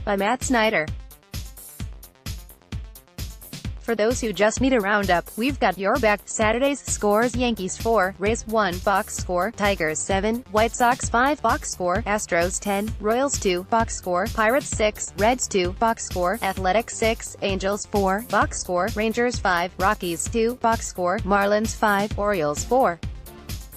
by Matt Snyder. For those who just need a roundup, we've got your back. Saturday's scores: Yankees 4, Rays 1, box score; Tigers 7, White Sox 5, box score; Astros 10, Royals 2, box score; Pirates 6, Reds 2, box score; Athletics 6, Angels 4, box score; Rangers 5, Rockies 2, box score; Marlins 5, Orioles 4,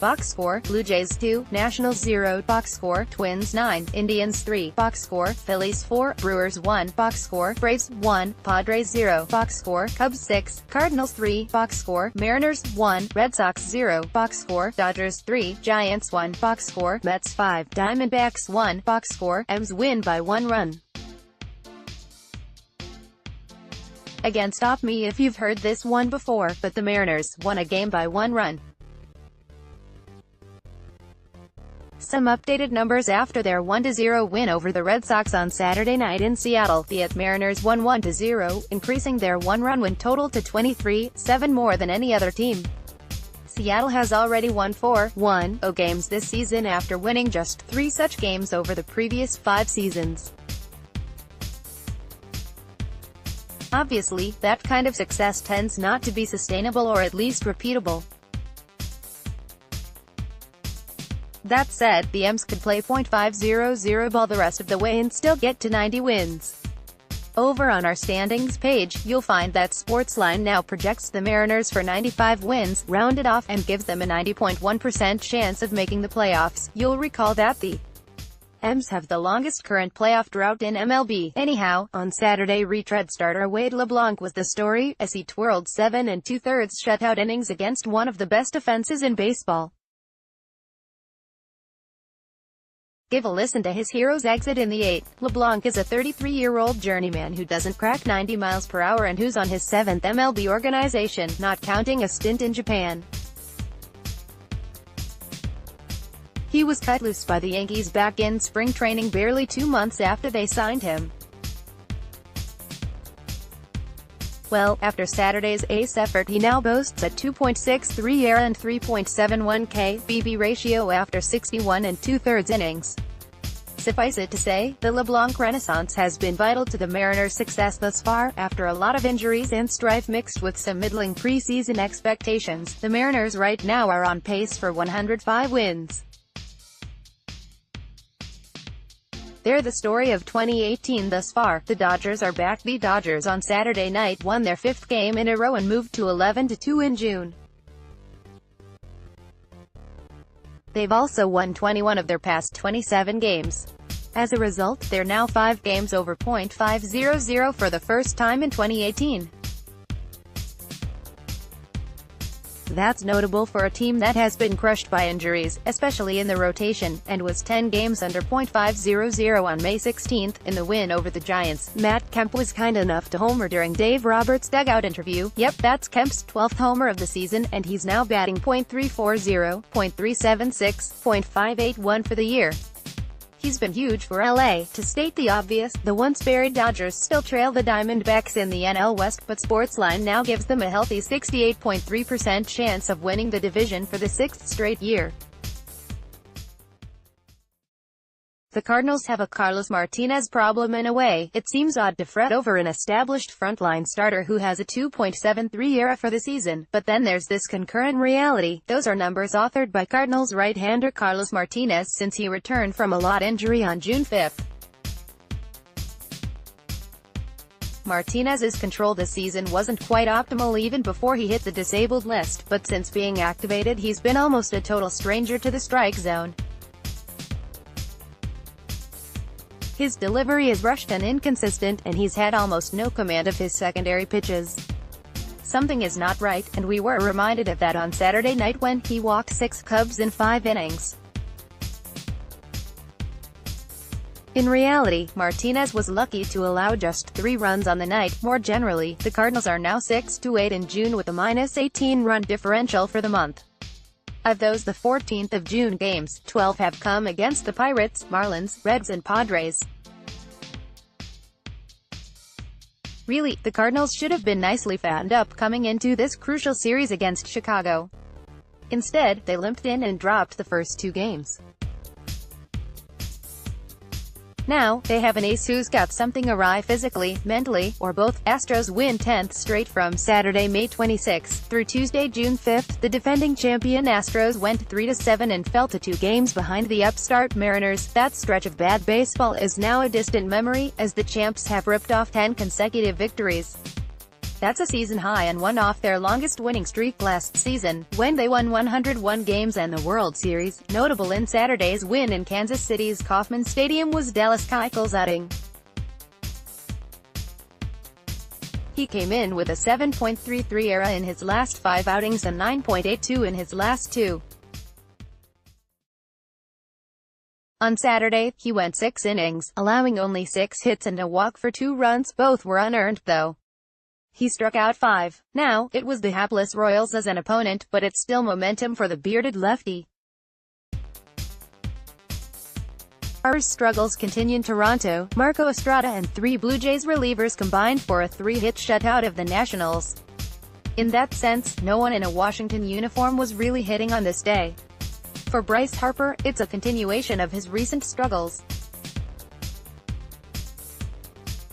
box score; Blue Jays 2, Nationals 0, box score; Twins 9, Indians 3, box score; Phillies 4, Brewers 1, box score; Braves 1, Padres 0, box score; Cubs 6, Cardinals 3, box score; Mariners 1, Red Sox 0, box score; Dodgers 3, Giants 1, box score; Mets 5, Diamondbacks 1, box score. M's win by 1 run. Again, stop me if you've heard this one before, but the Mariners won a game by 1 run. Some updated numbers after their 1-0 win over the Red Sox on Saturday night in Seattle. The Mariners won 1-0, increasing their 1-run win total to 23-7, more than any other team. Seattle has already won 4-1 games this season after winning just 3 such games over the previous 5 seasons. Obviously, that kind of success tends not to be sustainable or at least repeatable. That said, the M's could play .500 ball the rest of the way and still get to 90 wins. Over on our standings page, you'll find that Sportsline now projects the Mariners for 95 wins, rounded off, and gives them a 90.1% chance of making the playoffs. You'll recall that the M's have the longest current playoff drought in MLB. Anyhow, on Saturday, retread starter Wade LeBlanc was the story, as he twirled 7 2/3 shutout innings against one of the best defenses in baseball. Give a listen to his hero's exit in the 8th. LeBlanc is a 33-year-old journeyman who doesn't crack 90 miles per hour and who's on his 7th MLB organization, not counting a stint in Japan. He was cut loose by the Yankees back in spring training barely 2 months after they signed him. Well, after Saturday's ace effort, he now boasts a 2.63 ERA and 3.71 KBB ratio after 61 2/3 innings. Suffice it to say, the LeBlanc renaissance has been vital to the Mariners' success thus far. After a lot of injuries and strife mixed with some middling preseason expectations, the Mariners right now are on pace for 105 wins. They're the story of 2018 thus far. The Dodgers are back. The Dodgers on Saturday night won their 5th game in a row and moved to 11-2 in June. They've also won 21 of their past 27 games. As a result, they're now 5 games over .500 for the first time in 2018. That's notable for a team that has been crushed by injuries, especially in the rotation, and was 10 games under .500 on May 16. In the win over the Giants, Matt Kemp was kind enough to homer during Dave Roberts' dugout interview. Yep, that's Kemp's 12th homer of the season, and he's now batting .340, .376, .581 for the year. He's been huge for LA. To state the obvious, the once-buried Dodgers still trail the Diamondbacks in the NL West, but Sportsline now gives them a healthy 68.3% chance of winning the division for the 6th straight year. The Cardinals have a Carlos Martinez problem in a way. It seems odd to fret over an established frontline starter who has a 2.73 ERA for the season, but then there's this concurrent reality. Those are numbers authored by Cardinals right-hander Carlos Martinez since he returned from a lot injury on June 5. Martinez's control this season wasn't quite optimal even before he hit the disabled list, but since being activated he's been almost a total stranger to the strike zone. His delivery is rushed and inconsistent, and he's had almost no command of his secondary pitches. Something is not right, and we were reminded of that on Saturday night when he walked 6 Cubs in 5 innings. In reality, Martinez was lucky to allow just 3 runs on the night. More generally, the Cardinals are now 6-8 in June with a -18 run differential for the month. Of those, the 14th of June games, 12 have come against the Pirates, Marlins, Reds and Padres. Really, the Cardinals should have been nicely fattened up coming into this crucial series against Chicago. Instead, they limped in and dropped the first 2 games. Now, they have an ace who's got something awry physically, mentally, or both. Astros win 10th straight from Saturday, May 26 through Tuesday, June 5. The defending champion Astros went 3-7 and fell to 2 games behind the upstart Mariners. That stretch of bad baseball is now a distant memory, as the champs have ripped off 10 consecutive victories. That's a season high and one off their longest winning streak last season, when they won 101 games and the World Series. Notable in Saturday's win in Kansas City's Kauffman Stadium was Dallas Keuchel's outing. He came in with a 7.33 ERA in his last 5 outings and 9.82 in his last 2. On Saturday, he went 6 innings, allowing only 6 hits and a walk for 2 runs. Both were unearned, though. He struck out 5. Now, it was the hapless Royals as an opponent, but it's still momentum for the bearded lefty. Harper's struggles continue in Toronto. Marco Estrada and 3 Blue Jays relievers combined for a 3-hit shutout of the Nationals. In that sense, no one in a Washington uniform was really hitting on this day. For Bryce Harper, it's a continuation of his recent struggles.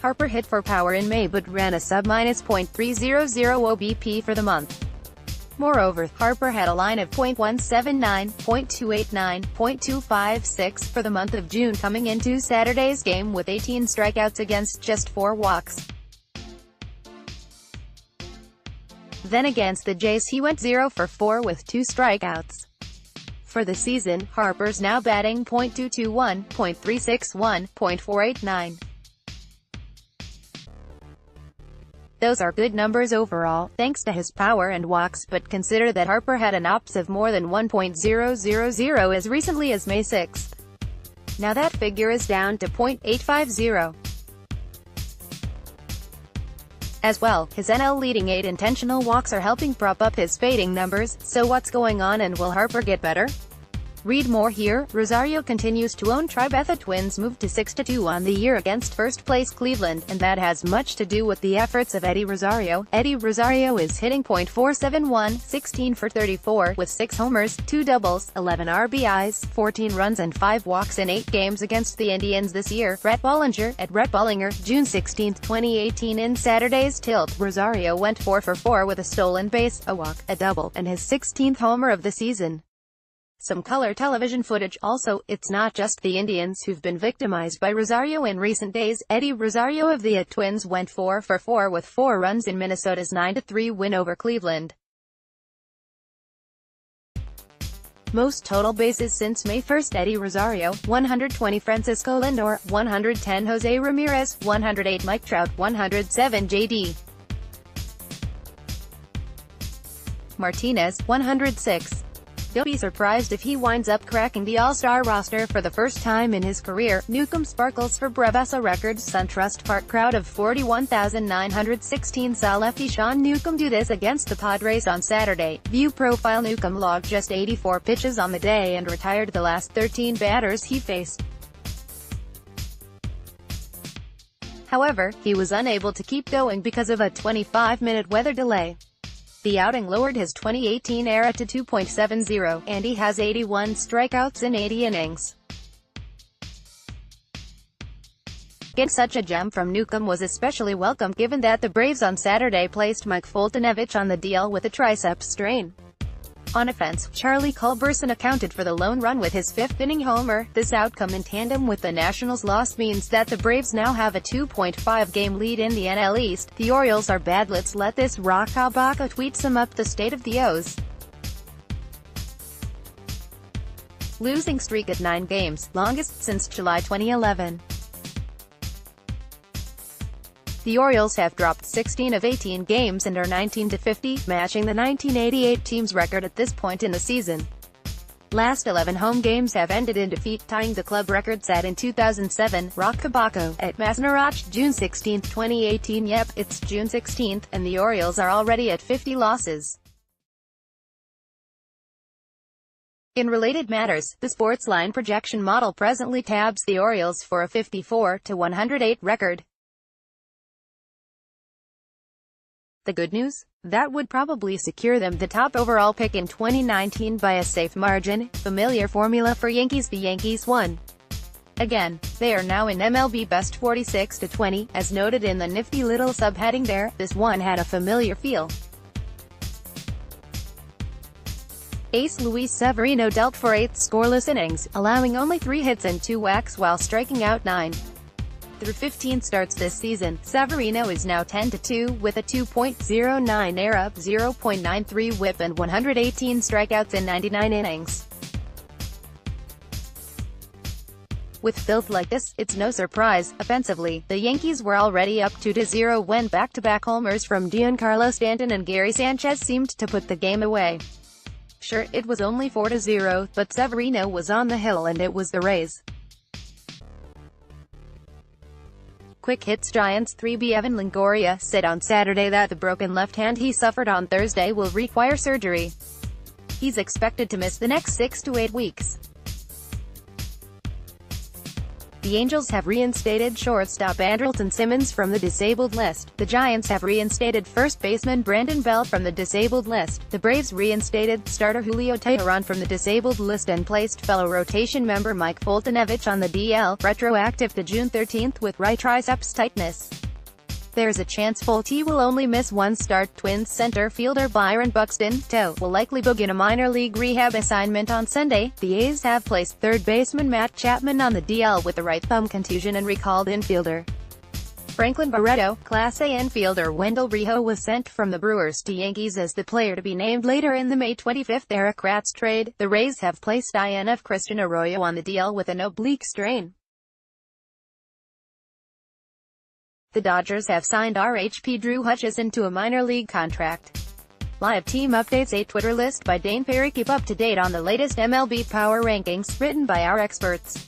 Harper hit for power in May but ran a sub-.300 OBP for the month. Moreover, Harper had a line of .179, .289, .256 for the month of June, coming into Saturday's game with 18 strikeouts against just 4 walks. Then against the Jays he went 0 for 4 with 2 strikeouts. For the season, Harper's now batting .221, .361, .489. Those are good numbers overall, thanks to his power and walks, but consider that Harper had an OPS of more than 1.000 as recently as May 6. Now that figure is down to .850. As well, his NL leading 8 intentional walks are helping prop up his fading numbers. So what's going on, and will Harper get better? Read more here. Rosario continues to own Tribe. The Twins moved to 6-2 on the year against first-place Cleveland, and that has much to do with the efforts of Eddie Rosario. Eddie Rosario is hitting .471, 16 for 34, with 6 homers, 2 doubles, 11 RBIs, 14 runs and 5 walks in 8 games against the Indians this year. Brett Bollinger, at Brett Bollinger, June 16, 2018. In Saturday's tilt, Rosario went 4 for 4 with a stolen base, a walk, a double, and his 16th homer of the season. Some color television footage also. It's not just the Indians who've been victimized by Rosario in recent days. Eddie Rosario of the Twins went 4 for 4 with 4 runs in Minnesota's 9-3 win over Cleveland. Most total bases since May 1. Eddie Rosario, 120 Francisco Lindor, 110 Jose Ramirez, 108 Mike Trout, 107 J.D. Martinez, 106. Don't be surprised if he winds up cracking the All-Star roster for the first time in his career. Newcomb sparkles for Brevas. A record SunTrust Park crowd of 41,916 saw lefty Sean Newcomb do this against the Padres on Saturday. View profile. Newcomb logged just 84 pitches on the day and retired the last 13 batters he faced. However, he was unable to keep going because of a 25-minute weather delay. The outing lowered his 2018 ERA to 2.70, and he has 81 strikeouts in 80 innings. Getting such a gem from Newcomb was especially welcome given that the Braves on Saturday placed Mike Foltynewicz on the DL with a tricep strain. On offense, Charlie Culberson accounted for the lone run with his 5th-inning homer. This outcome in tandem with the Nationals' loss means that the Braves now have a 2.5-game lead in the NL East. The Orioles are bad. Let's let this rock. Baka tweet sum up the state of the O's. Losing streak at 9 games, longest since July 2011. The Orioles have dropped 16 of 18 games and are 19-50, matching the 1988 team's record at this point in the season. Last 11 home games have ended in defeat, tying the club record set in 2007. Rock Kabako, at Masnarach, June 16, 2018. Yep, it's June 16th, and the Orioles are already at 50 losses. In related matters, the Sportsline projection model presently tabs the Orioles for a 54-108 record. The good news? That would probably secure them the top overall pick in 2019 by a safe margin. Familiar formula for Yankees. The Yankees won Again, they are now in MLB Best 46-20, as noted in the nifty little subheading there. This one had a familiar feel. Ace Luis Severino dealt for 8 scoreless innings, allowing only 3 hits and 2 walks while striking out 9. Through 15 starts this season, Severino is now 10-2, with a 2.09 ERA, 0.93 WHIP and 118 strikeouts in 99 innings. With filth like this, it's no surprise. Offensively, the Yankees were already up 2-0 when back-to-back homers from Giancarlo Stanton and Gary Sanchez seemed to put the game away. Sure, it was only 4-0, but Severino was on the hill and it was the Rays. Quick hits. Giants 3B Evan Longoria said on Saturday that the broken left hand he suffered on Thursday will require surgery. He's expected to miss the next 6 to 8 weeks. The Angels have reinstated shortstop Andrelton Simmons from the disabled list. The Giants have reinstated first baseman Brandon Bell from the disabled list. The Braves reinstated starter Julio Teheran from the disabled list and placed fellow rotation member Mike Foltynewicz on the DL, retroactive to June 13 with right triceps tightness. There's a chance Folty will only miss one start. Twins center fielder Byron Buxton, toe, will likely begin a minor league rehab assignment on Sunday. The A's have placed third baseman Matt Chapman on the DL with a right thumb contusion and recalled infielder Franklin Barreto. Class A infielder Wendell Rijo was sent from the Brewers to Yankees as the player to be named later in the May 25 Eric Kratz trade. The Rays have placed INF Christian Arroyo on the DL with an oblique strain. The Dodgers have signed RHP Drew Hutchison to a minor league contract. Live team updates. A Twitter list by Dayn Perry. Keep up to date on the latest MLB power rankings, written by our experts.